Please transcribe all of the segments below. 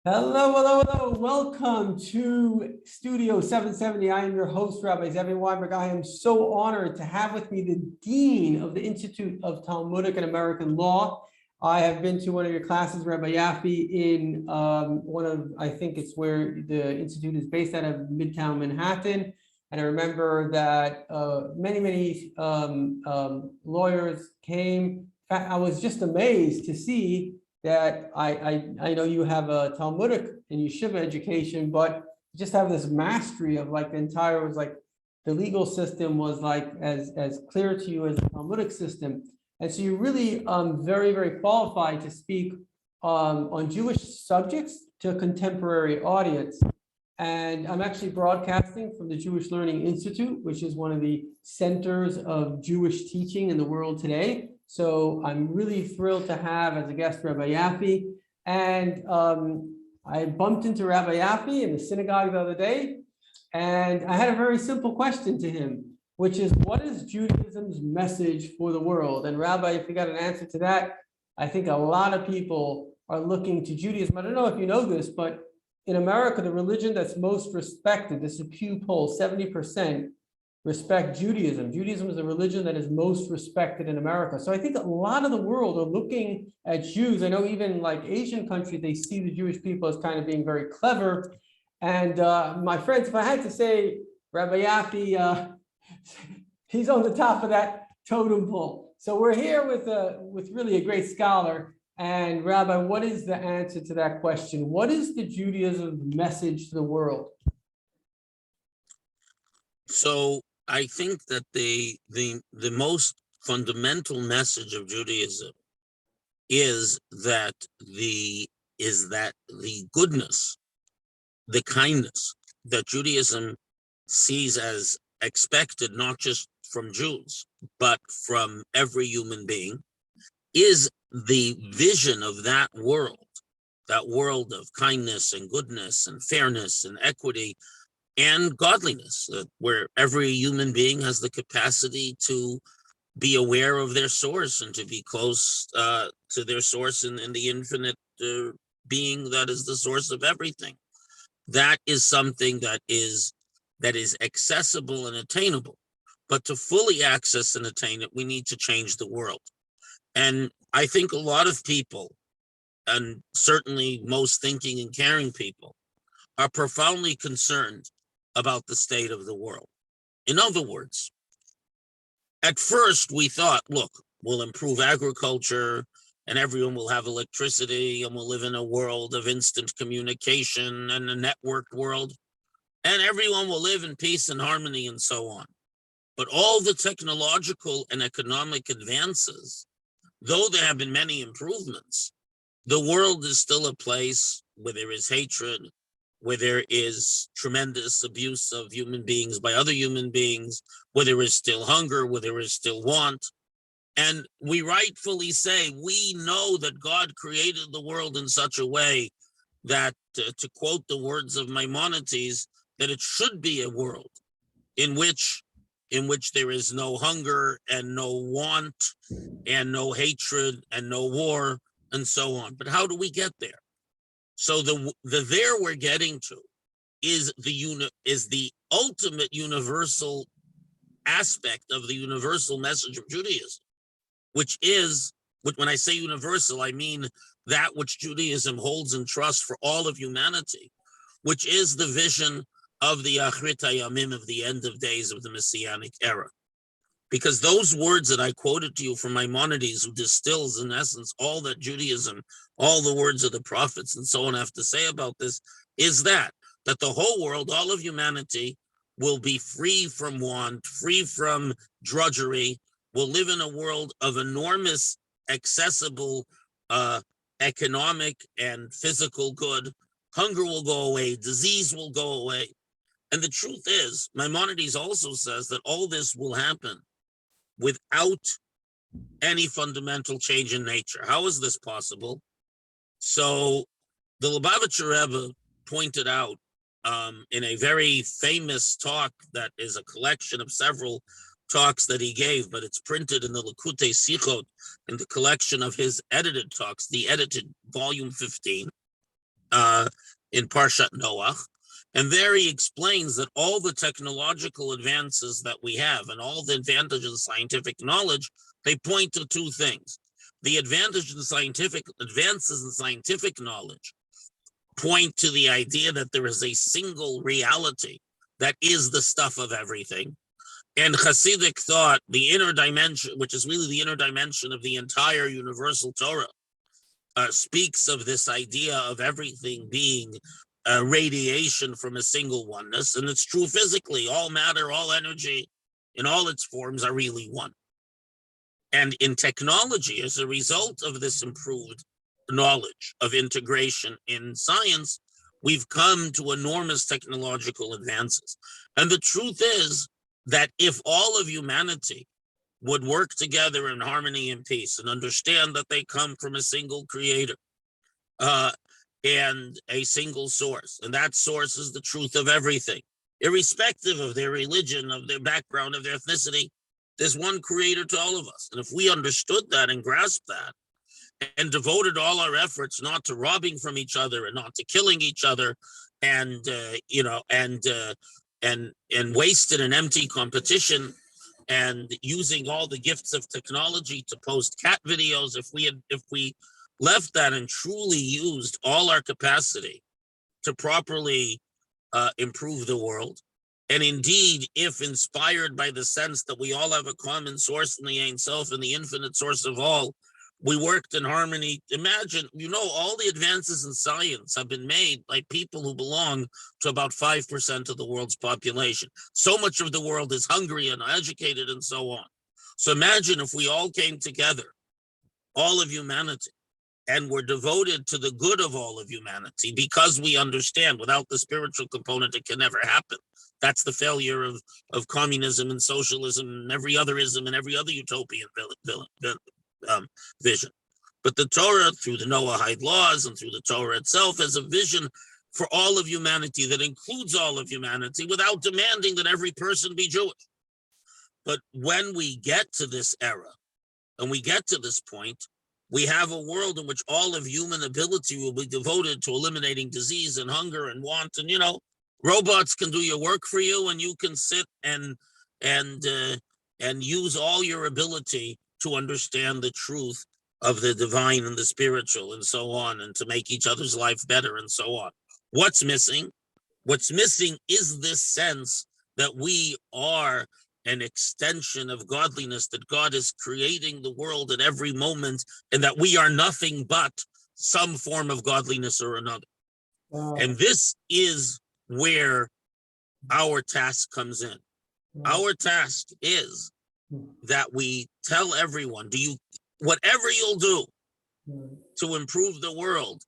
Hello, hello, hello. Welcome to Studio 770. I am your host, Rabbi Zevi Weinberg. I am so honored to have with me the Dean of the Institute of Talmudic and American Law. I have been to one of your classes, Rabbi Yaffe, in I think it's where the Institute is based out of Midtown Manhattan. And I remember that many lawyers came. In fact, I was just amazed to see that I know you have a Talmudic and yeshiva education, but just have this mastery of like the entire, it was like the legal system was like as clear to you as the Talmudic system. And so you're really very qualified to speak on Jewish subjects to a contemporary audience. And I'm actually broadcasting from the Jewish Learning Institute, which is one of the centers of Jewish teaching in the world today. So I'm really thrilled to have as a guest Rabbi Yaffe. And I bumped into Rabbi Yaffe in the synagogue the other day, and I had a very simple question to him, which is, what is Judaism's message for the world? And Rabbi, if you got an answer to that, I think a lot of people are looking to Judaism. I don't know if you know this, but in America, the religion that's most respected, this is a Pew poll, 70% respect Judaism. Judaism is the religion that is most respected in America. So I think a lot of the world are looking at Jews. I know even like Asian countries, they see the Jewish people as kind of being very clever. And my friends, if I had to say, Rabbi Yaffe, he's on the top of that totem pole. So we're here with really a great scholar. And Rabbi, what is the answer to that question? What is the Judaism message to the world? So I think that the most fundamental message of Judaism is that the goodness, the kindness that Judaism sees as expected, not just from Jews, but from every human being, is the vision of that world of kindness and goodness and fairness and equity and godliness, where every human being has the capacity to be aware of their source and to be close to their source in the infinite being that is the source of everything. That is something that is accessible and attainable. But to fully access and attain it, we need to change the world. And I think a lot of people, and certainly most thinking and caring people, are profoundly concerned about the state of the world. In other words, at first we thought, look, we'll improve agriculture and everyone will have electricity and we'll live in a world of instant communication and a networked world, and everyone will live in peace and harmony and so on. But all the technological and economic advances, though there have been many improvements, the world is still a place where there is hatred, where there is tremendous abuse of human beings by other human beings, where there is still hunger, where there is still want. And we rightfully say, we know that God created the world in such a way that, to quote the words of Maimonides, that it should be a world in which there is no hunger and no want and no hatred and no war and so on. But how do we get there? So the there we're getting to is the ultimate universal aspect of the universal message of Judaism, which is, when I say universal, I mean that which Judaism holds in trust for all of humanity, which is the vision of the Achrit HaYamim, of the end of days, of the Messianic era. Because those words that I quoted to you from Maimonides, who distills in essence all that Judaism, all the words of the prophets and so on have to say about this, is that the whole world, all of humanity, will be free from want, free from drudgery, will live in a world of enormous, accessible, economic and physical good. Hunger will go away, disease will go away. And the truth is, Maimonides also says that all this will happen without any fundamental change in nature. How is this possible? So the Lubavitcher Rebbe pointed out in a very famous talk that is a collection of several talks that he gave, but it's printed in the Likutei Sichot, in the collection of his edited talks, the edited volume 15. in Parshat Noach. And there he explains that all the technological advances that we have and all the advantages of scientific knowledge, they point to two things. The advances in scientific knowledge point to the idea that there is a single reality that is the stuff of everything. And Hasidic thought, the inner dimension, which is really the inner dimension of the entire universal Torah, speaks of this idea of everything being radiation from a single oneness. And it's true physically. All matter, all energy, in all its forms are really one. And in technology, as a result of this improved knowledge of integration in science, we've come to enormous technological advances. And the truth is that if all of humanity would work together in harmony and peace and understand that they come from a single creator and a single source, and that source is the truth of everything, irrespective of their religion, of their background, of their ethnicity, there's one creator to all of us. And if we understood that and grasped that and devoted all our efforts not to robbing from each other and not to killing each other and wasted an empty competition and using all the gifts of technology to post cat videos, if we left that and truly used all our capacity to properly improve the world, and indeed, if inspired by the sense that we all have a common source in the Ein Sof and the infinite source of all, we worked in harmony. Imagine, all the advances in science have been made by people who belong to about 5% of the world's population. So much of the world is hungry and uneducated and so on. So imagine if we all came together, all of humanity, and were devoted to the good of all of humanity, because we understand without the spiritual component, it can never happen. That's the failure of communism and socialism and every other ism and every other utopian vision. But the Torah, through the Noahide laws and through the Torah itself, has a vision for all of humanity that includes all of humanity without demanding that every person be Jewish. But when we get to this era and we get to this point, we have a world in which all of human ability will be devoted to eliminating disease and hunger and want. And, robots can do your work for you, and you can sit and use all your ability to understand the truth of the divine and the spiritual and so on, and to make each other's life better and so on. What's missing? What's missing is this sense that we are an extension of godliness, that God is creating the world at every moment, and that we are nothing but some form of godliness or another. Wow. And this is where our task comes in. Wow. Our task is that we tell everyone, whatever you'll do to improve the world,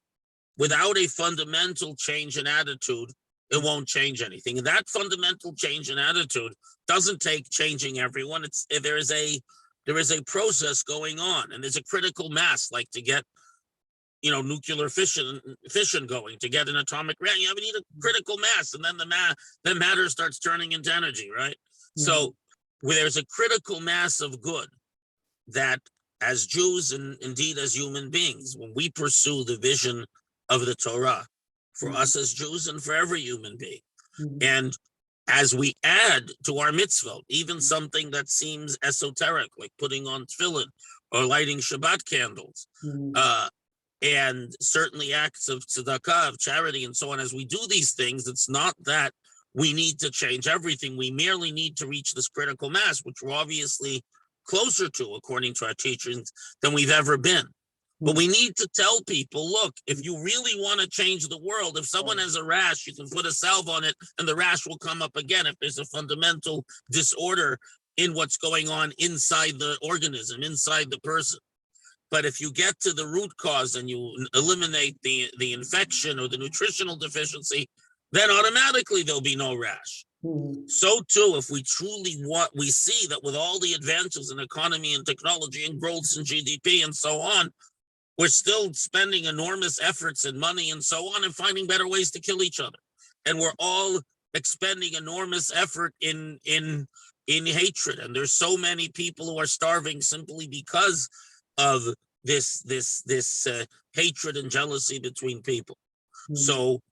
without a fundamental change in attitude, it won't change anything. And that fundamental change in attitude doesn't take changing everyone. There is a process going on, and there's a critical mass, like to get nuclear fission going, to get an atomic reactor. You need a critical mass, and then the matter starts turning into energy, right? Mm-hmm. So there's a critical mass of good that, as Jews and indeed as human beings, when we pursue the vision of the Torah, for us as Jews and for every human being. And as we add to our mitzvot, even something that seems esoteric, like putting on tefillin or lighting Shabbat candles, and certainly acts of tzedakah, of charity, and so on, as we do these things, it's not that we need to change everything. We merely need to reach this critical mass, which we're obviously closer to, according to our teachings, than we've ever been. But we need to tell people, look, if you really want to change the world, if someone has a rash, you can put a salve on it and the rash will come up again if there's a fundamental disorder in what's going on inside the organism, inside the person. But if you get to the root cause and you eliminate the infection or the nutritional deficiency, then automatically there'll be no rash. So too, if we truly we see that with all the advances in economy and technology and growths in GDP and so on, we're still spending enormous efforts and money and so on and finding better ways to kill each other. And we're all expending enormous effort in hatred. And there's so many people who are starving simply because of this hatred and jealousy between people. So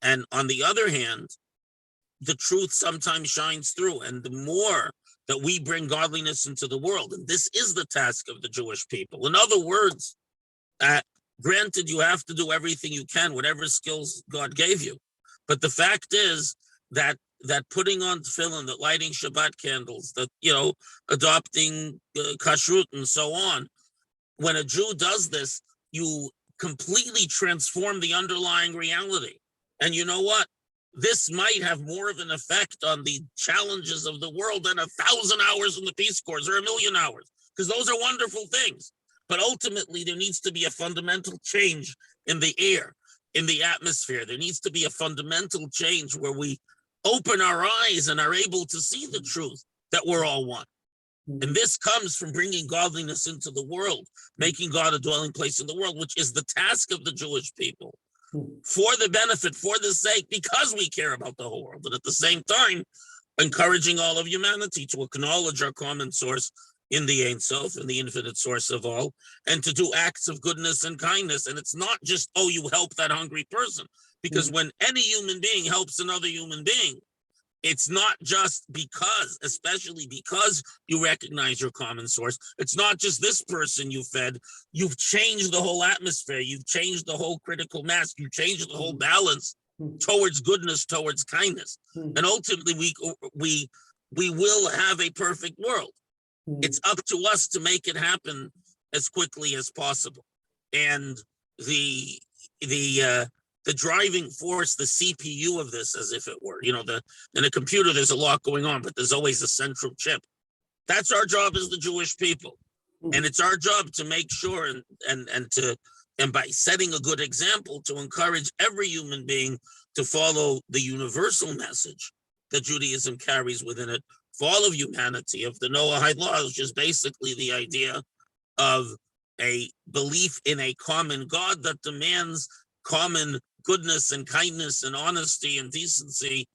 and on the other hand, the truth sometimes shines through. And the more that we bring godliness into the world, and this is the task of the Jewish people. In other words, granted, you have to do everything you can, whatever skills God gave you. But the fact is that putting on tefillin, that lighting Shabbat candles, that, adopting kashrut and so on, when a Jew does this, you completely transform the underlying reality. And you know what? This might have more of an effect on the challenges of the world than 1,000 hours in the Peace Corps or 1,000,000 hours, because those are wonderful things. But ultimately, there needs to be a fundamental change in the air, in the atmosphere. There needs to be a fundamental change where we open our eyes and are able to see the truth that we're all one. And this comes from bringing godliness into the world, making God a dwelling place in the world, which is the task of the Jewish people, for the benefit, for the sake, because we care about the whole world. And at the same time, encouraging all of humanity to acknowledge our common source in the Ein Sof, in the infinite source of all, and to do acts of goodness and kindness. And it's not just, oh, you help that hungry person, because when any human being helps another human being, it's not just because, especially because you recognize your common source. It's not just this person you fed. You've changed the whole atmosphere. You've changed the whole critical mass. You've changed the whole balance towards goodness, towards kindness. And ultimately, we will have a perfect world. It's up to us to make it happen as quickly as possible. And the driving force, the CPU of this, as if it were, in a computer, there's a lot going on, but there's always a central chip. That's our job as the Jewish people. And it's our job to make sure and by setting a good example, to encourage every human being to follow the universal message that Judaism carries within it for all of humanity, of the Noahide law, which is basically the idea of a belief in a common God that demands common goodness and kindness and honesty and decency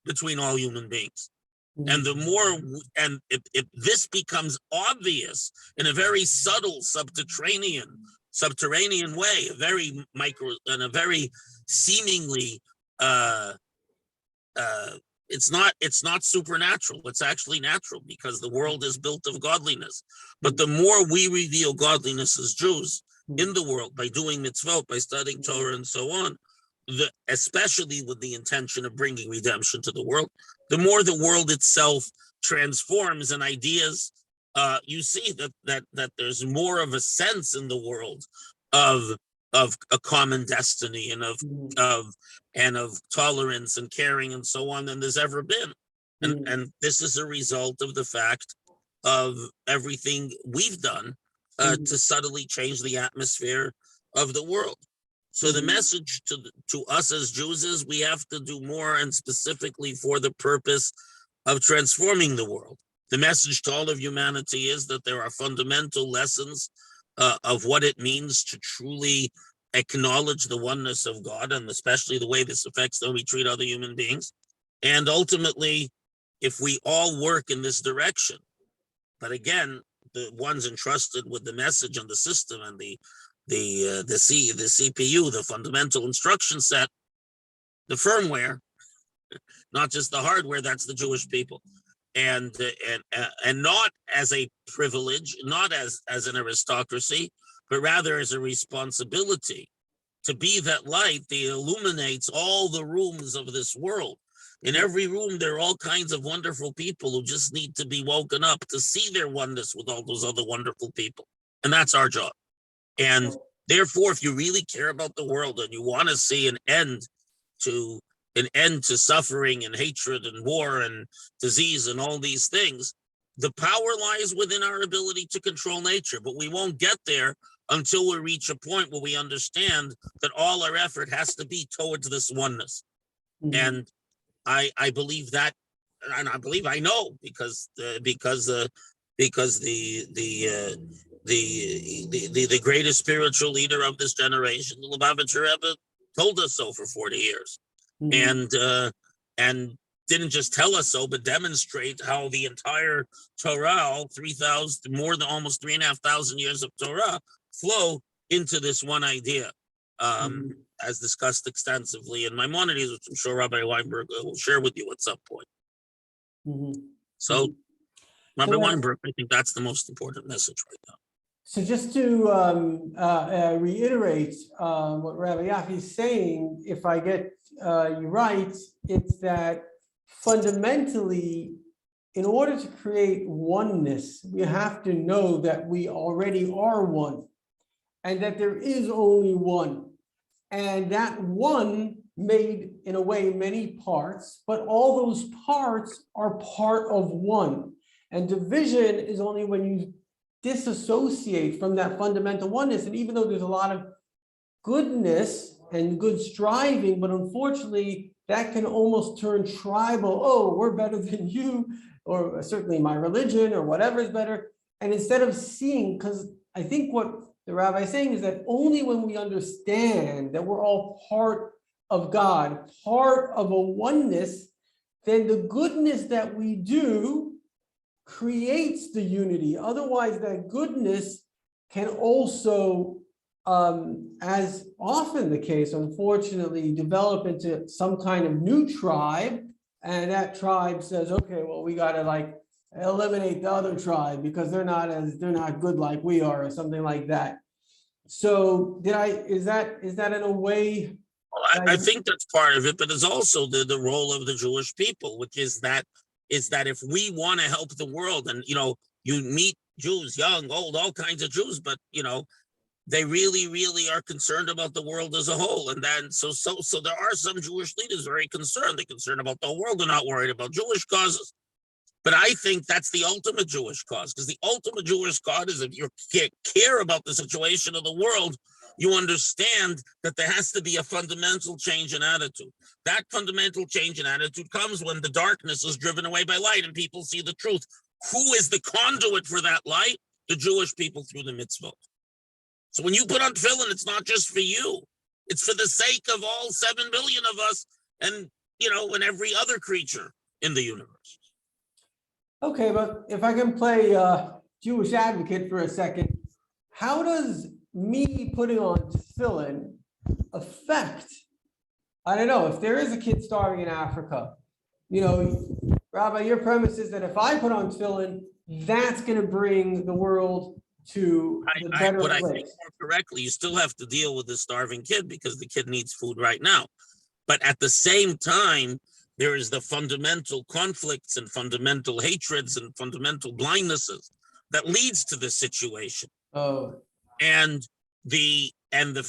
between all human beings. And the more, and if this becomes obvious in a very subtle subterranean way, a very micro, and a very seemingly, it's not supernatural. It's actually natural, because the world is built of godliness. But the more we reveal godliness as Jews in the world, by doing mitzvot, by studying Torah and so on, especially with the intention of bringing redemption to the world, the more the world itself transforms, and ideas, you see that there's more of a sense in the world of a common destiny and of tolerance and caring and so on than there's ever been. And this is a result of the fact of everything we've done to subtly change the atmosphere of the world. So the message to us as Jews is we have to do more, and specifically for the purpose of transforming the world. The message to all of humanity is that there are fundamental lessons of what it means to truly acknowledge the oneness of God, and especially the way this affects the way we treat other human beings. And ultimately, if we all work in this direction, but again, the ones entrusted with the message and the system and the CPU, the fundamental instruction set, the firmware, not just the hardware, that's the Jewish people. And not as a privilege, not as an aristocracy, but rather as a responsibility to be that light that illuminates all the rooms of this world. In every room, there are all kinds of wonderful people who just need to be woken up to see their oneness with all those other wonderful people. And that's our job. And therefore, if you really care about the world and you want to see an end to suffering and hatred and war and disease and all these things, the power lies within our ability to control nature. But we won't get there until we reach a point where we understand that all our effort has to be towards this oneness. And I believe that, and I believe I know, because the greatest spiritual leader of this generation, the Lubavitcher Rebbe, told us so for 40 years. And didn't just tell us so, but demonstrate how the entire Torah, 3,000, more than almost 3,500 years of Torah, flow into this one idea. as discussed extensively in Maimonides, which I'm sure Rabbi Weinberg will share with you at some point. Mhm. So, So Rabbi that's- Weinberg, I think that's the most important message right now. So just to reiterate what Rabbi Yafi is saying, if I get you right, it's that fundamentally, in order to create oneness, we have to know that we already are one, and that there is only one, and that one made, in a way, many parts, but all those parts are part of one. And division is only when you disassociate from that fundamental oneness. And even though there's a lot of goodness and good striving, but unfortunately that can almost turn tribal. Oh, we're better than you, or certainly my religion or whatever is better. And instead of seeing, because I think what the rabbi is saying is that only when we understand that we're all part of God, part of a oneness, then the goodness that we do creates the unity. Otherwise, that goodness can also, as often the case, unfortunately, develop into some kind of new tribe. And that tribe says, okay, well, we got to like eliminate the other tribe because they're not good like we are, or something like that. So is that in a way? Well, I think that's part of it, but it's also the role of the Jewish people, which is that if we want to help the world, and you meet Jews, young, old, all kinds of Jews, but they really, really are concerned about the world as a whole. And then so there are some Jewish leaders very concerned. They're concerned about the world. They're not worried about Jewish causes. But I think that's the ultimate Jewish cause, because the ultimate Jewish cause is, if you care about the situation of the world, you understand that there has to be a fundamental change in attitude. That fundamental change in attitude comes when the darkness is driven away by light and people see the truth. Who is the conduit for that light? The Jewish people through the mitzvot. So when you put on tefillin, it's not just for you. It's for the sake of all 7 billion of us, and and every other creature in the universe. Okay, but if I can play Jewish advocate for a second, how does me putting on tefillin affect, I don't know, if there is a kid starving in Africa, Rabbi, your premise is that if I put on tefillin, that's going to bring the world to the better What I place. think more correctly, you still have to deal with the starving kid because the kid needs food right now. But at the same time, there is the fundamental conflicts and fundamental hatreds and fundamental blindnesses that leads to this situation. Oh, And the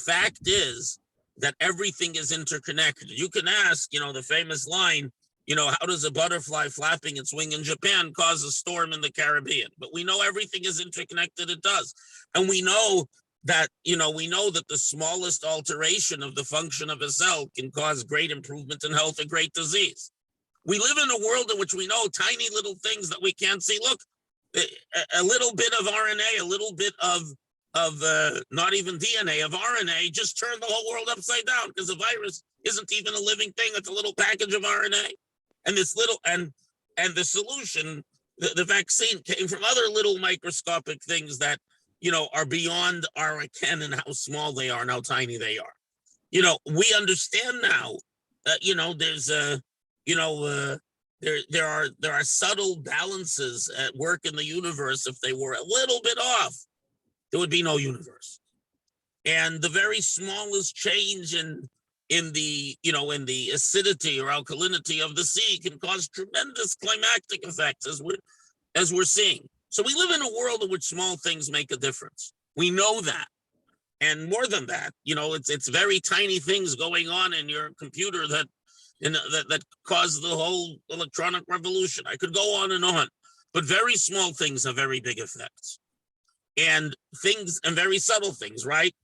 fact is that everything is interconnected. You can ask, the famous line, how does a butterfly flapping its wing in Japan cause a storm in the Caribbean? But we know everything is interconnected. It does. And we know that, the smallest alteration of the function of a cell can cause great improvement in health and great disease. We live in a world in which we know tiny little things that we can't see. Look, a little bit of RNA, a little bit of not even DNA, of RNA just turned the whole world upside down, because the virus isn't even a living thing. It's a little package of RNA. And this little, and the solution, the vaccine, came from other little microscopic things that, are beyond our ken, and how small they are and how tiny they are. We understand now that, there's a, there are subtle balances at work in the universe. If they were a little bit off, there would be no universe. And the very smallest change in the acidity or alkalinity of the sea can cause tremendous climactic effects, as we're seeing. So we live in a world in which small things make a difference. We know that. And more than that, it's very tiny things going on in your computer that cause the whole electronic revolution. I could go on, but very small things have very big effects. And very subtle things, right?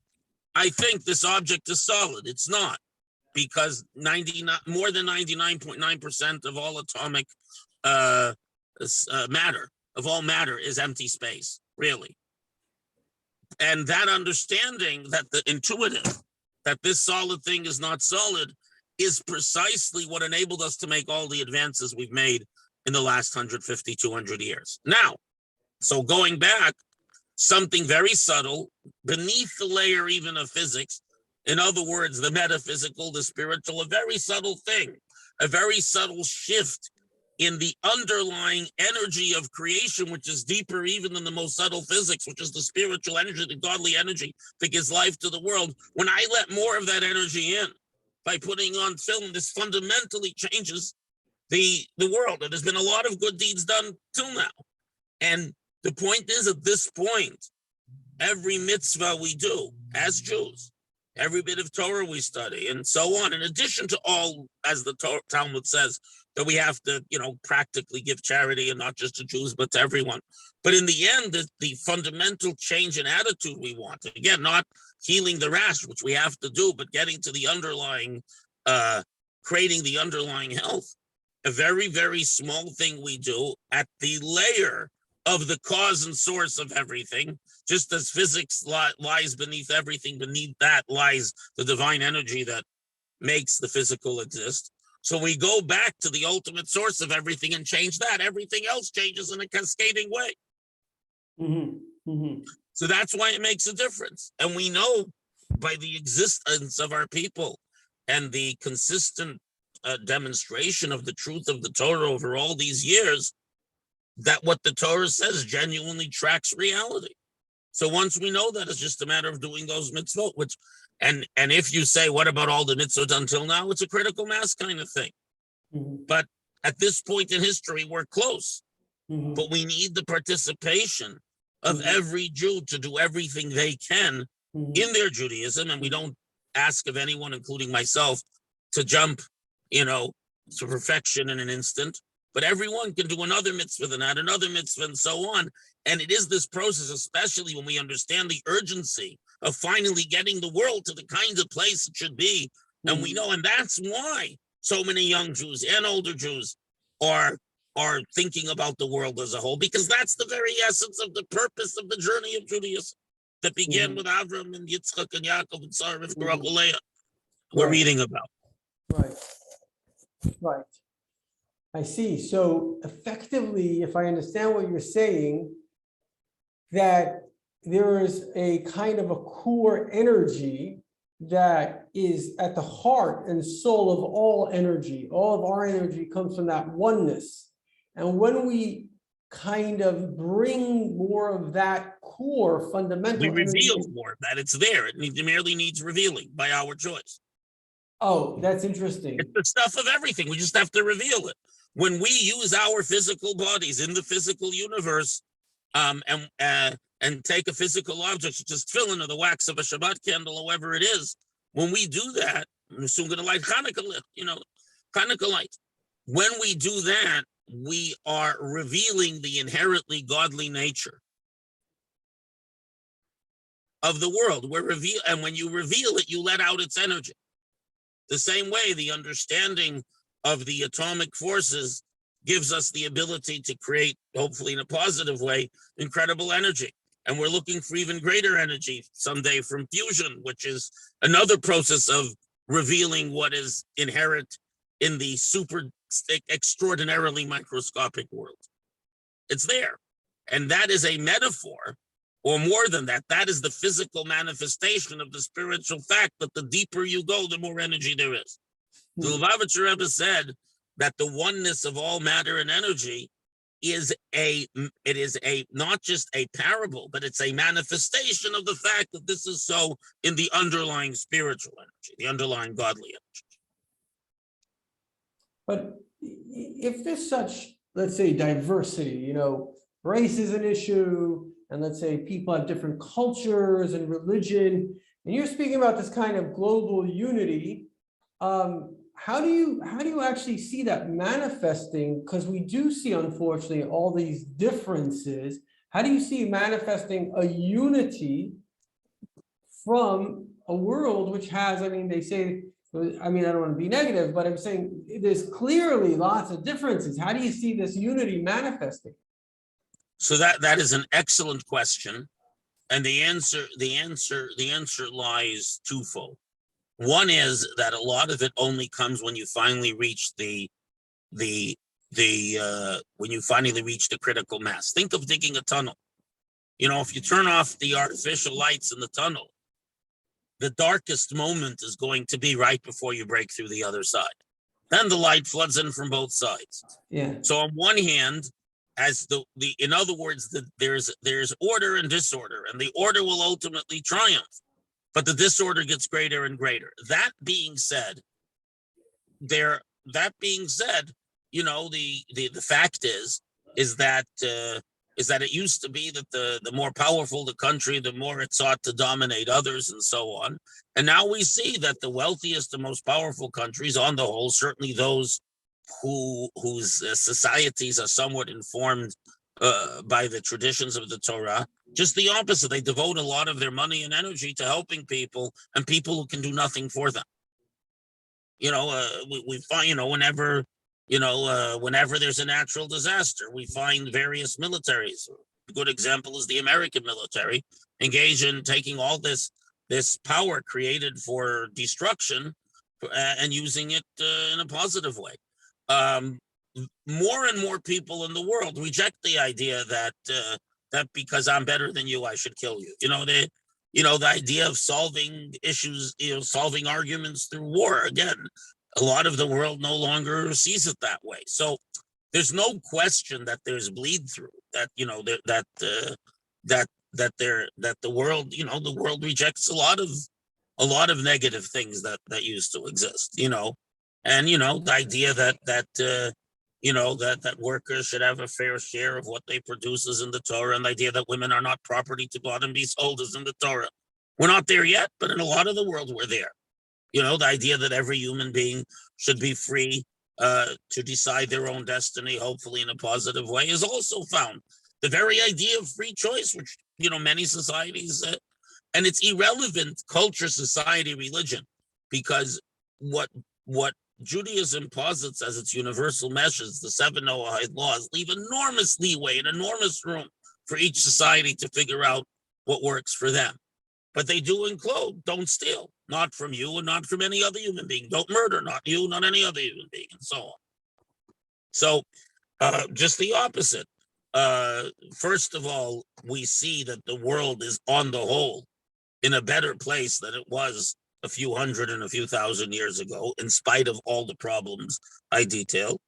I think this object is solid. It's not, because more than 99.9% of all atomic matter, of all matter, is empty space, really. And that understanding, that the intuitive, that this solid thing is not solid, is precisely what enabled us to make all the advances we've made in the last 150, 200 years. Now, so going back, something very subtle, beneath the layer even of physics, In other words, the metaphysical, the spiritual, a very subtle thing, a very subtle shift in the underlying energy of creation, which is deeper even than the most subtle physics, which is the spiritual energy, the godly energy that gives life to the world. When I let more of that energy in by putting on film, this fundamentally changes the world. And there's been a lot of good deeds done till now. And the point is, at this point, every mitzvah we do as Jews, every bit of Torah we study, and so on, in addition to all, as the Talmud says, that we have to, practically give charity, and not just to Jews, but to everyone. But in the end, the fundamental change in attitude we want, again, not healing the rash, which we have to do, but getting to the underlying, creating the underlying health, a very, very small thing we do at the layer of the cause and source of everything. Just as physics lies beneath everything, beneath that lies the divine energy that makes the physical exist. So we go back to the ultimate source of everything and change that. Everything else changes in a cascading way. Mm-hmm. Mm-hmm. So that's why it makes a difference. And we know by the existence of our people and the consistent demonstration of the truth of the Torah over all these years, that what the Torah says genuinely tracks reality. So once we know that, it's just a matter of doing those mitzvot, which, and if you say, what about all the mitzvot until now? It's a critical mass kind of thing. Mm-hmm. But at this point in history, we're close. Mm-hmm. But we need the participation of every Jew to do everything they can in their Judaism. And we don't ask of anyone, including myself, to jump, to perfection in an instant. But everyone can do another mitzvah than that, another mitzvah, and so on. And it is this process, especially when we understand the urgency of finally getting the world to the kind of place it should be. And we know, and that's why so many young Jews and older Jews are thinking about the world as a whole, because that's the very essence of the purpose of the journey of Judaism that began with Avram and Yitzchak and Yaakov and Sarah and Rachel Leah. We're reading about. Right. I see. So effectively, if I understand what you're saying, that there is a kind of a core energy that is at the heart and soul of all energy. All of our energy comes from that oneness. And when we kind of bring more of that core fundamental we energy, reveal more of that. It's there. It merely needs revealing by our choice. Oh, that's interesting. It's the stuff of everything. We just have to reveal it. When we use our physical bodies in the physical universe, and take a physical object, such as tefillin or the wax of a Shabbat candle, however it is, when we do that, I'm soon going to light Hanukkah light. When we do that, we are revealing the inherently godly nature of the world. And when you reveal it, you let out its energy. The same way, the understanding of the atomic forces gives us the ability to create, hopefully in a positive way, incredible energy. And we're looking for even greater energy someday from fusion, which is another process of revealing what is inherent in the super extraordinarily microscopic world. It's there. And that is a metaphor, or more than that, that is the physical manifestation of the spiritual fact that the deeper you go, the more energy there is. The Lubavitcher Rebbe said that the oneness of all matter and energy is not just a parable, but it's a manifestation of the fact that this is so in the underlying spiritual energy, the underlying godly energy. But if there's such, let's say, diversity, race is an issue, and let's say people have different cultures and religion, and you're speaking about this kind of global unity, how do you actually see that manifesting? Because we do see, unfortunately, all these differences. How do you see manifesting a unity from a world which has, they say, I don't want to be negative, but I'm saying there's clearly lots of differences. How do you see this unity manifesting? So that is an excellent question. And the answer lies twofold. One is that a lot of it only comes when you finally reach the critical mass. Think of digging a tunnel. If you turn off the artificial lights in the tunnel, the darkest moment is going to be right before you break through the other side. Then the light floods in from both sides. Yeah. So on one hand, as in other words, there's order and disorder, and the order will ultimately triumph, but the disorder gets greater and greater. That being said, the fact is that it used to be that the more powerful the country, the more it sought to dominate others and so on. And now we see that the wealthiest and most powerful countries on the whole, certainly those whose societies are somewhat informed by the traditions of the Torah, just the opposite. They devote a lot of their money and energy to helping people and people who can do nothing for them. We find, whenever there's a natural disaster, we find various militaries. A good example is the American military engage in taking all this power created for destruction and using it in a positive way. More and more people in the world reject the idea that because I'm better than you, I should kill you. The idea of solving issues, solving arguments through war. Again, a lot of the world no longer sees it that way. So there's no question that there's bleed through. That the world, the world rejects a lot of negative things that used to exist. And the idea that workers should have a fair share of what they produce is in the Torah, and the idea that women are not property to God and be sold is in the Torah. We're not there yet, but in a lot of the world, we're there. The idea that every human being should be free to decide their own destiny, hopefully in a positive way, is also found. The very idea of free choice, which, many societies, and it's irrelevant, culture, society, religion, because what Judaism posits as its universal measures, the 7 Noahide laws, leave enormous leeway and enormous room for each society to figure out what works for them. But they do include, don't steal, not from you and not from any other human being. Don't murder, not you, not any other human being, and so on. So just the opposite. First of all, we see that the world is on the whole in a better place than it was a few hundred and a few thousand years ago, in spite of all the problems I detailed.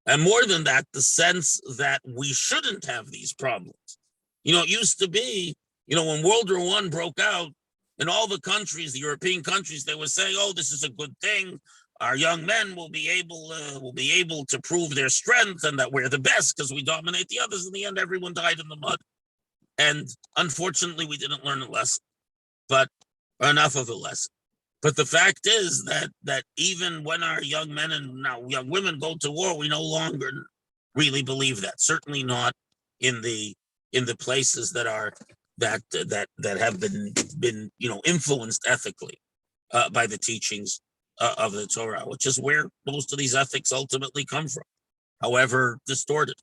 And more than that, the sense that we shouldn't have these problems. It used to be, when World War I broke out, in all the countries, the European countries, they were saying, "Oh, this is a good thing. Our young men will be able to prove their strength, and that we're the best because we dominate the others." In the end, everyone died in the mud, and unfortunately, we didn't learn a lesson, but enough of a lesson. But the fact is that even when our young men and now young women go to war, we no longer really believe that. Certainly not in the places that have been influenced ethically by the teachings of the Torah, which is where most of these ethics ultimately come from, however distorted.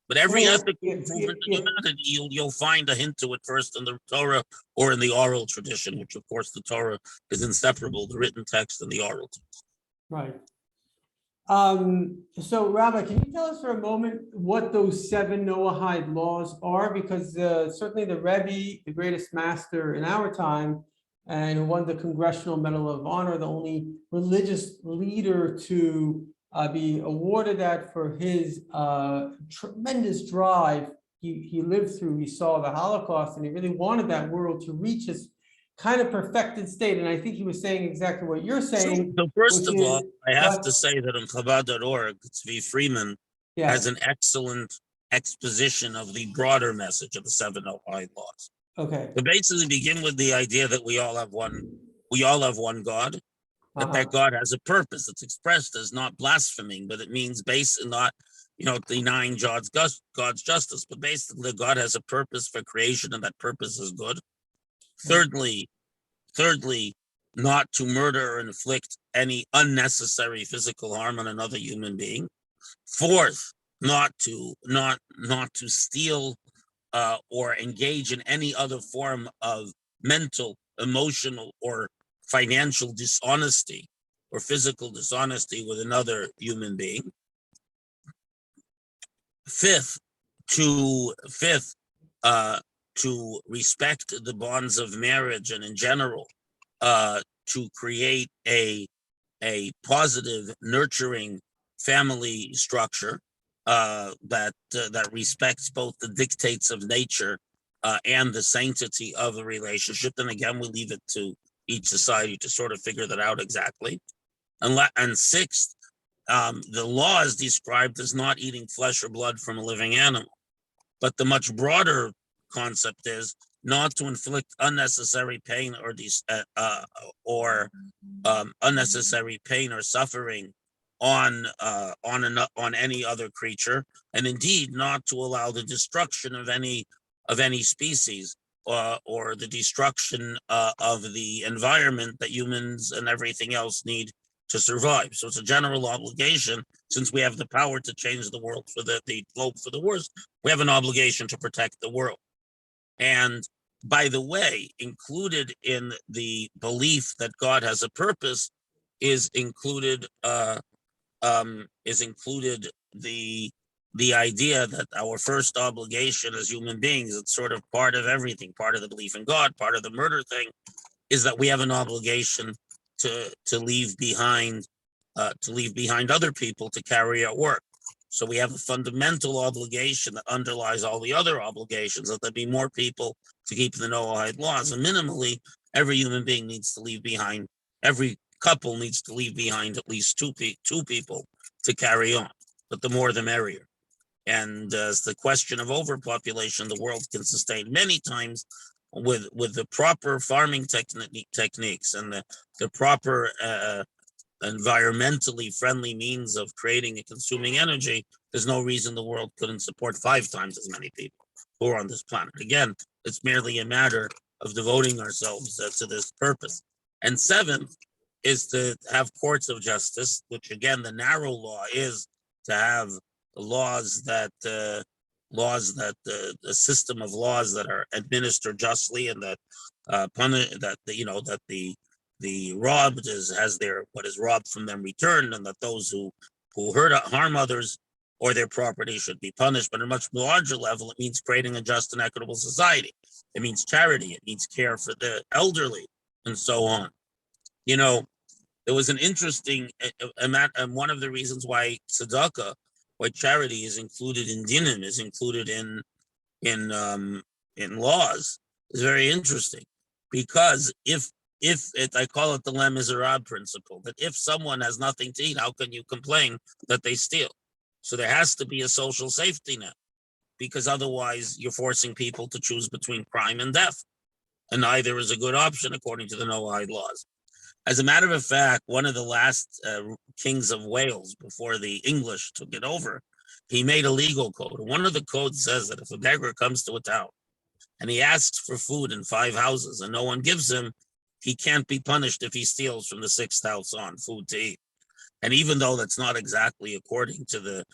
But every ethical movement in humanity, you'll find a hint to it first in the Torah or in the oral tradition, which of course the Torah is inseparable, the written text and the oral text. Right. So Rabbi, can you tell us for a moment what those 7 Noahide laws are? Because certainly the Rabbi, the greatest master in our time, and who won the Congressional Medal of Honor, the only religious leader to be awarded that for his tremendous drive he lived through. He saw the Holocaust, and he really wanted that world to reach its kind of perfected state. And I think he was saying exactly what you're saying. So first of all, I have to say that on Chabad.org, Tzvi Freeman has an excellent exposition of the broader message of the 7 Noahide laws. Okay. To basically begin with the idea that we all have one God, that God has a purpose. It's expressed as not blaspheming, but it means not denying God's justice, but basically God has a purpose for creation, and that purpose is good. Thirdly, not to murder or inflict any unnecessary physical harm on another human being. Fourth, not to steal or engage in any other form of mental, emotional, or financial dishonesty or physical dishonesty with another human being. Fifth, to respect the bonds of marriage and in general, to create a positive, nurturing family structure that respects both the dictates of nature and the sanctity of a relationship. And again, we leave it to each society to sort of figure that out exactly. And sixth, the law is described as not eating flesh or blood from a living animal. But the much broader concept is not to inflict unnecessary pain or unnecessary pain or suffering on any other creature, and indeed not to allow the destruction of any species or the destruction of the environment that humans and everything else need to survive. So it's a general obligation, since we have the power to change the world for the globe for the worse. We have an obligation to protect the world. And by the way, included in the belief that God has a purpose is included the idea that our first obligation as human beings, it's sort of part of everything, part of the belief in God, part of the murder thing, is that we have an obligation to leave behind other people to carry out work. So we have a fundamental obligation that underlies all the other obligations, that there be more people to keep the Noahide laws. And minimally, every human being needs to leave behind, every couple needs to leave behind at least two people to carry on. But the more the merrier. And as the question of overpopulation, the world can sustain many times with the proper farming techniques and the proper environmentally friendly means of creating and consuming energy. There's no reason the world couldn't support 5 times as many people who are on this planet. Again, it's merely a matter of devoting ourselves to this purpose. And 7th is to have courts of justice, which again, the narrow law is to have laws that a system of laws that are administered justly, and that punish that the robbed has their what is robbed from them returned, and that those who harm others or their property should be punished. But at a much larger level, it means creating a just and equitable society. It means charity. It means care for the elderly, and so on. There was an interesting, and one of the reasons why tzedakah, why charity is included in dinim, is included in laws, is very interesting, because if I call it the Les Miserables principle, that if someone has nothing to eat, how can you complain that they steal? So there has to be a social safety net, because otherwise you're forcing people to choose between crime and death, and neither is a good option according to the Noahide laws. As a matter of fact, one of the last kings of Wales, before the English took it over, he made a legal code. One of the codes says that if a beggar comes to a town and he asks for food in 5 houses and no one gives him, he can't be punished if he steals from the 6th house on food to eat. And even though that's not exactly according to the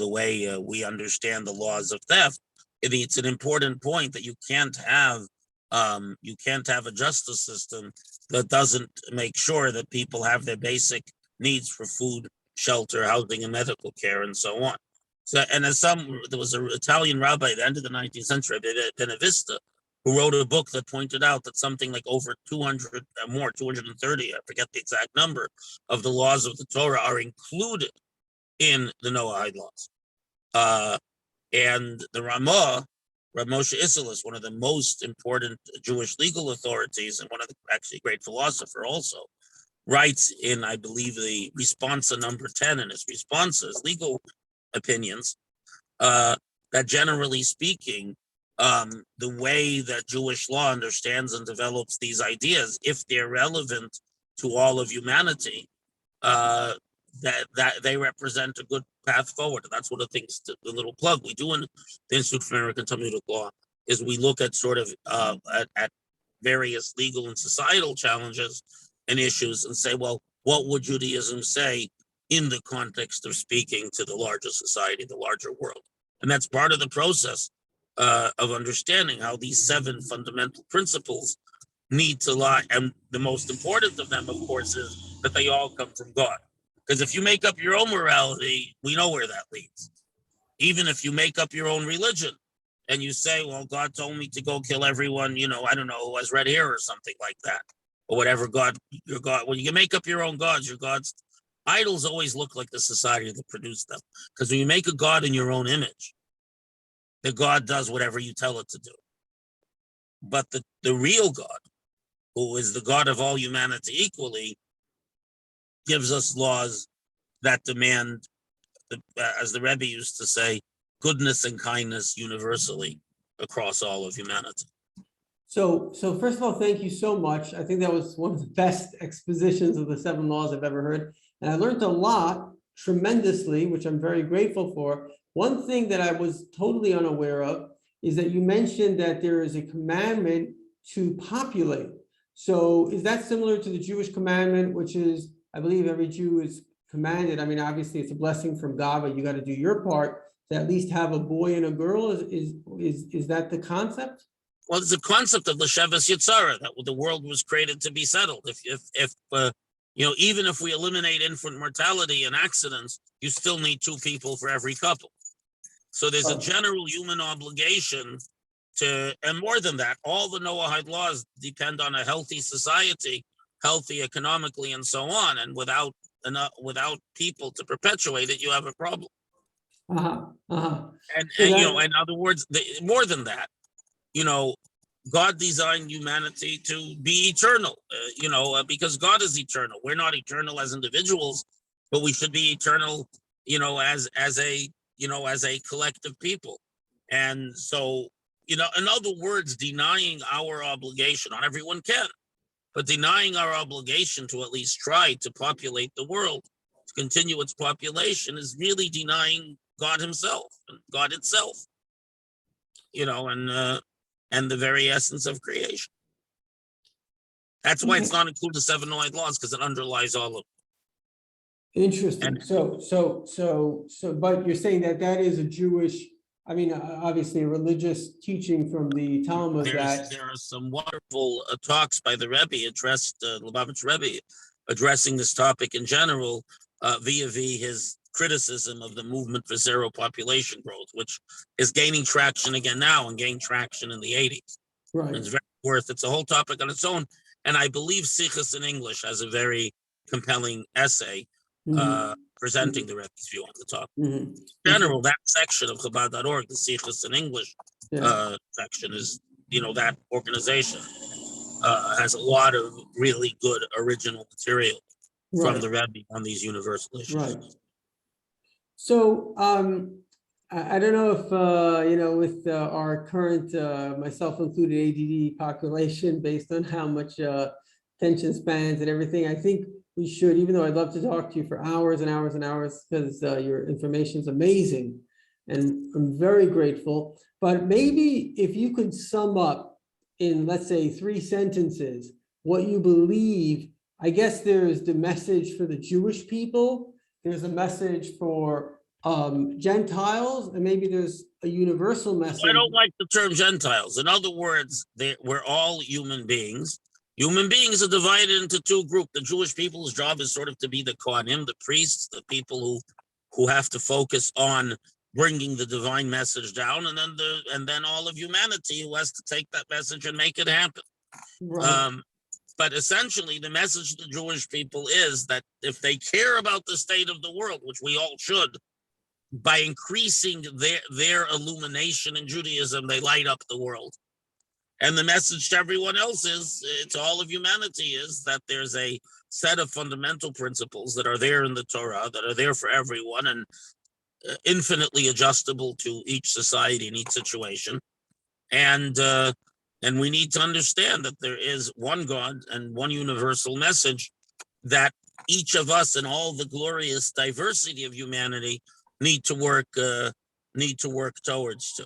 way we understand the laws of theft, it's an important point that you can't have a justice system that doesn't make sure that people have their basic needs for food, shelter, housing, and medical care, and so on. So, and there was an Italian rabbi at the end of the 19th century, Benevista, who wrote a book that pointed out that something like over 230, I forget the exact number, of the laws of the Torah are included in the Noahide laws. And the Ramah, Rav Moshe Isserles, one of the most important Jewish legal authorities and one of the actually great philosopher also, writes in, I believe, the responsa number 10 in his responses, legal opinions, that generally speaking, the way that Jewish law understands and develops these ideas, if they're relevant to all of humanity, that they represent a good path forward. And that's one of the things, the little plug we do in the Institute for American Talmudic Law, is we look at sort of at various legal and societal challenges and issues and say, well, what would Judaism say in the context of speaking to the larger society, the larger world? And that's part of the process of understanding how these 7 fundamental principles need to lie. And the most important of them, of course, is that they all come from God. Because if you make up your own morality, we know where that leads. Even if you make up your own religion, and you say, well, God told me to go kill everyone, I don't know, who has red hair or something like that, or whatever your God, when you make up your own gods, your gods, idols always look like the society that produced them. Because when you make a God in your own image, the God does whatever you tell it to do. But the real God, who is the God of all humanity equally, gives us laws that demand, as the Rebbe used to say, goodness and kindness universally across all of humanity. So first of all, thank you so much. I think that was one of the best expositions of the 7 laws I've ever heard. And I learned a lot tremendously, which I'm very grateful for. One thing that I was totally unaware of is that you mentioned that there is a commandment to populate. So is that similar to the Jewish commandment, which is, I believe every Jew is commanded, I mean, obviously it's a blessing from God, but you got to do your part to at least have a boy and a girl. Is that the concept? Well, it's a concept of the Shevas Yitzhara, that the world was created to be settled. If even if we eliminate infant mortality and accidents, you still need 2 people for every couple. So there's a general human obligation to, and more than that, all the Noahide laws depend on a healthy society, healthy economically and so on. And without people to perpetuate it, you have a problem. And in other words, more than that, God designed humanity to be eternal, because God is eternal. We're not eternal as individuals, but we should be eternal, as a collective people. And so, in other words, denying our obligation, not everyone can, but denying our obligation to at least try to populate the world, to continue its population, is really denying God himself, and God itself, and the very essence of creation. That's why it's not included the 7 Noahide laws, because it underlies all of them. Interesting. But you're saying that is a Jewish, I mean, obviously a religious teaching from the Talmud. There are some wonderful talks by the Rebbe addressed, Lubavitch Rebbe, addressing this topic in general, vis-a-vis his criticism of the movement for zero population growth, which is gaining traction again now and gained traction in the 80s. Right. It's very it's a whole topic on its own. And I believe Sichas in English has a very compelling essay presenting the Rebbe's view on the topic. In general, that section of Chabad.org, the Sichas in English section, is, that organization has a lot of really good original material from the Rebbe on these universal issues. Right. So I don't know if with our current, myself included, ADD population, based on how much attention spans and everything, I think we should, even though I'd love to talk to you for hours and hours and hours, because your information is amazing and I'm very grateful. But maybe if you could sum up in, let's say, 3 sentences what you believe. I guess there's the message for the Jewish people, there's a message for Gentiles, and maybe there's a universal message. I don't like the term Gentiles. In other words, we're all human beings. Human beings are divided into 2 groups. The Jewish people's job is sort of to be the Kohanim, the priests, the people who have to focus on bringing the divine message down, and then all of humanity who has to take that message and make it happen. Right. But essentially, the message to the Jewish people is that if they care about the state of the world, which we all should, by increasing their illumination in Judaism, they light up the world. And the message to everyone else to all of humanity, is that there's a set of fundamental principles that are there in the Torah, that are there for everyone, and infinitely adjustable to each society and each situation. And we need to understand that there is one God and one universal message that each of us and all the glorious diversity of humanity need to work towards to.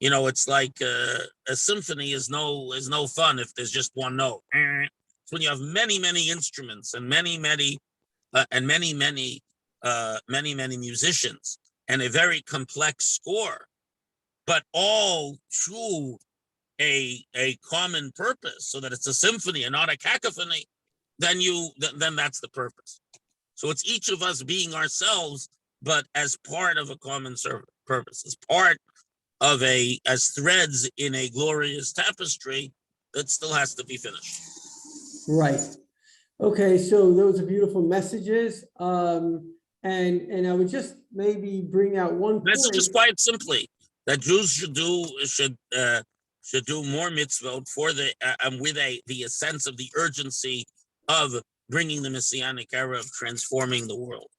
It's like a symphony is no fun if there's just one note. It's when you have many instruments and many musicians and a very complex score, but all to a common purpose, so that it's a symphony and not a cacophony, then that's the purpose. So it's each of us being ourselves, but as part of a common purpose, as part as threads in a glorious tapestry that still has to be finished. Right. Okay, so those are beautiful messages. And I would just maybe bring out one That's point. just quite simply that Jews should do more mitzvot for with the sense of the urgency of bringing the Messianic era of transforming the world.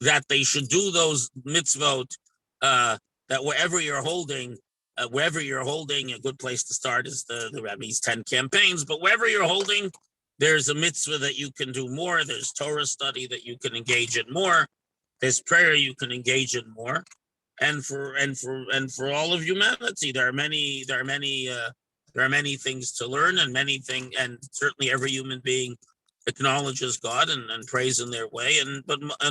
That they should do those mitzvot. That wherever you're holding, a good place to start is the Rabbi's 10 campaigns. But wherever you're holding, there's a mitzvah that you can do more. There's Torah study that you can engage in more. There's prayer you can engage in more. And for all of humanity, there are many things to learn, and certainly every human being acknowledges God and prays in their way, and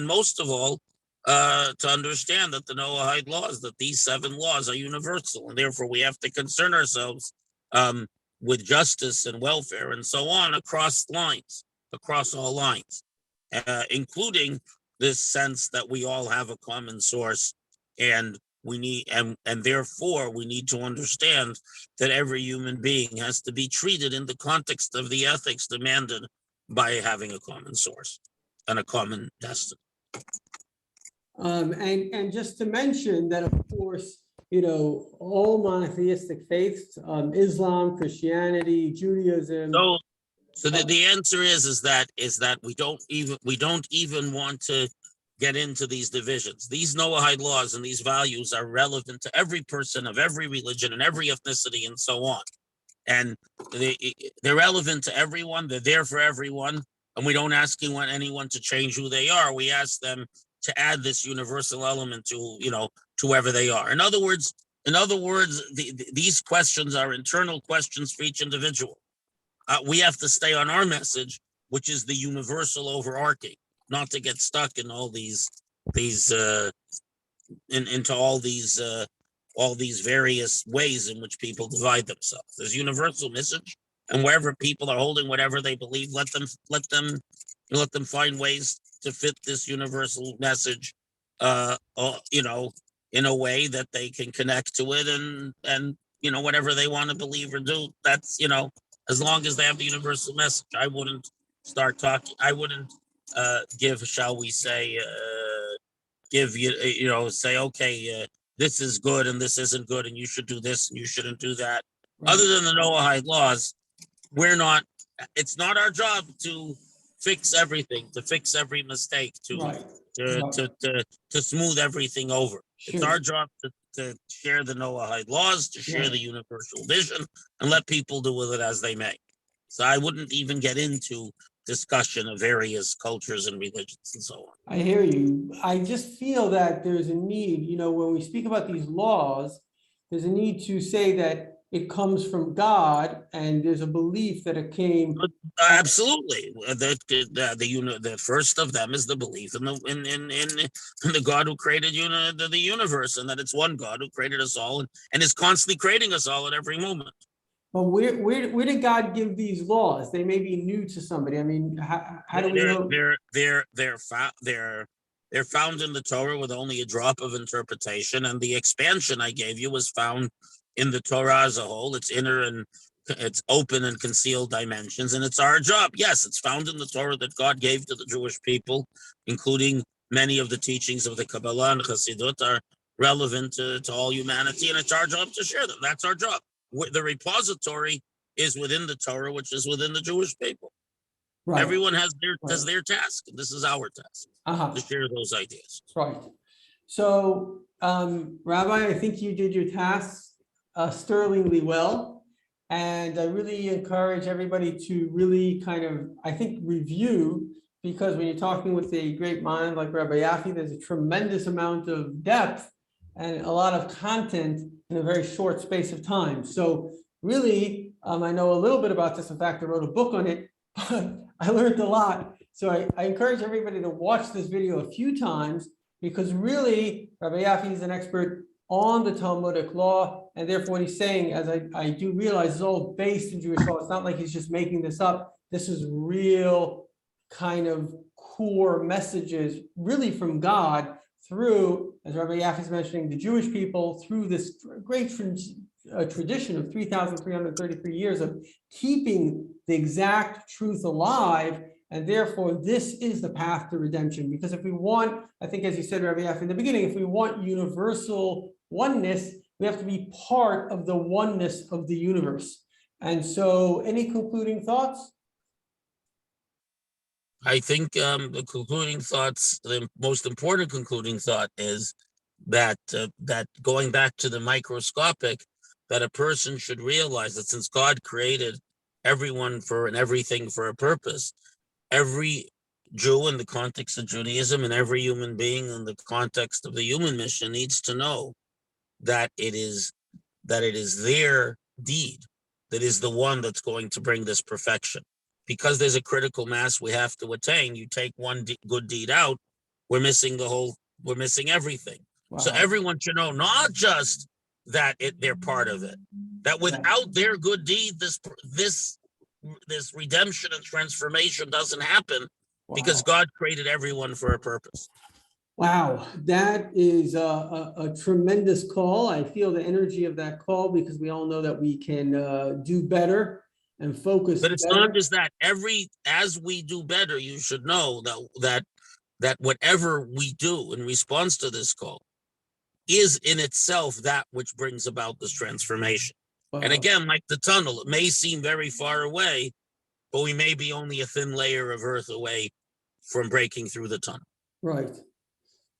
most of all, to understand that the Noahide laws, that these 7 laws are universal, and therefore we have to concern ourselves with justice and welfare and so on across all lines, including this sense that we all have a common source, and therefore we need to understand that every human being has to be treated in the context of the ethics demanded by having a common source and a common destiny. And just to mention that, of course, all monotheistic faiths, Islam, Christianity, Judaism. So the answer is that we don't even want to get into these divisions. These Noahide laws and these values are relevant to every person of every religion and every ethnicity and so on. And they're relevant to everyone. They're there for everyone. And we don't ask anyone to change who they are. We ask them to add this universal element to whoever they are. In other words, these questions are internal questions for each individual. We have to stay on our message, which is the universal overarching, not to get stuck in all into all these various ways in which people divide themselves. There's universal message, and wherever people are holding whatever they believe, let them find ways to fit this universal message, in a way that they can connect to it, and whatever they want to believe or do. That's as long as they have the universal message. I wouldn't start talking. I wouldn't give, shall we say, say, okay, this is good and this isn't good, and you should do this and you shouldn't do that. Right. Other than the Noahide laws, it's not our job to fix everything, to fix every mistake, to smooth everything over. Sure. It's our job to share the Noahide laws, to share the universal vision, and let people do with it as they may. So I wouldn't even get into discussion of various cultures and religions and so on. I hear you. I just feel that there's a need, when we speak about these laws, there's a need to say that it comes from God, and there's a belief that it came. Absolutely. The first of them is the belief in the God who created the universe, and that it's one God who created us all and is constantly creating us all at every moment. But where did God give these laws? They may be new to somebody. I mean, how do we know? They're found in the Torah with only a drop of interpretation, and the expansion I gave you was found in the Torah as a whole. It's inner and it's open and concealed dimensions, and it's our job. Yes, it's found in the Torah that God gave to the Jewish people, including many of the teachings of the Kabbalah and Chassidut are relevant to all humanity, and it's our job to share them. That's our job. The repository is within the Torah, which is within the Jewish people. Right. Everyone has their task, and this is our task to share those ideas. Right. So, Rabbi, I think you did your tasks sterlingly well, and I really encourage everybody to really review, because when you're talking with a great mind like Rabbi Yafi, there's a tremendous amount of depth and a lot of content in a very short space of time. So really, I know a little bit about this. In fact, I wrote a book on it, but I learned a lot. So I encourage everybody to watch this video a few times, because really, Rabbi Yafi is an expert on the Talmudic law, and therefore what he's saying, as I do realize, is all based in Jewish law. It's not like he's just making this up. This is real kind of core messages, really from God, through as Rabbi Yaffe is mentioning, the Jewish people through this great tradition of 3,333 years of keeping the exact truth alive. And therefore, this is the path to redemption. Because if we want, I think, as you said, Rabbi Yaffe, in the beginning, if we want universal oneness, we have to be part of the oneness of the universe. And so, any concluding thoughts? I think the concluding thoughts, the most important concluding thought is that that going back to the microscopic, that a person should realize that since God created everyone for and everything for a purpose, every Jew in the context of Judaism and every human being in the context of the human mission needs to know that it is their deed that is the one that's going to bring this perfection. Because there's a critical mass we have to attain. You take one good deed out, we're missing everything. Wow. So everyone should know not just that they're part of it, that without their good deed, this redemption and transformation doesn't happen, because God created everyone for a purpose. Wow, that is a tremendous call. I feel the energy of that call, because we all know that we can do better and focus. But it's not just that. As we do better, you should know that whatever we do in response to this call is in itself that which brings about this transformation. Wow. And again, like the tunnel, it may seem very far away, but we may be only a thin layer of earth away from breaking through the tunnel. Right.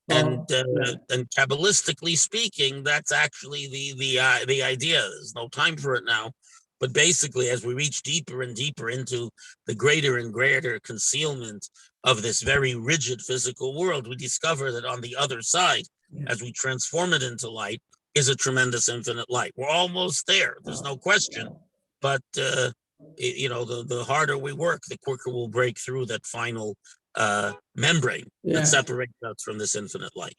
And Kabbalistically speaking, that's actually the idea. There's no time for it now. But basically, as we reach deeper and deeper into the greater and greater concealment of this very rigid physical world, we discover that on the other side, as we transform it into light, is a tremendous infinite light. We're almost there. There's no question. But, the harder we work, the quicker we'll break through that final membrane that separates us from this infinite light.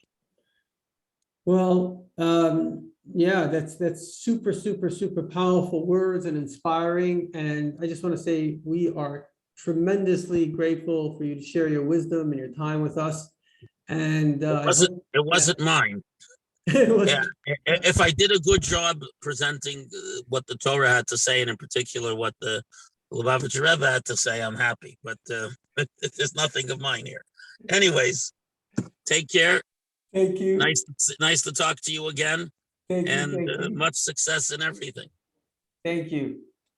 Well, that's super, super, super powerful words and inspiring. And I just want to say we are tremendously grateful for you to share your wisdom and your time with us. And it wasn't mine. If I did a good job presenting what the Torah had to say, and in particular what the Lubavitcher Rebbe had to say, I'm happy. But there's nothing of mine here. Anyways, take care. Thank you. Nice to talk to you again. Thank you. And much success in everything. Thank you.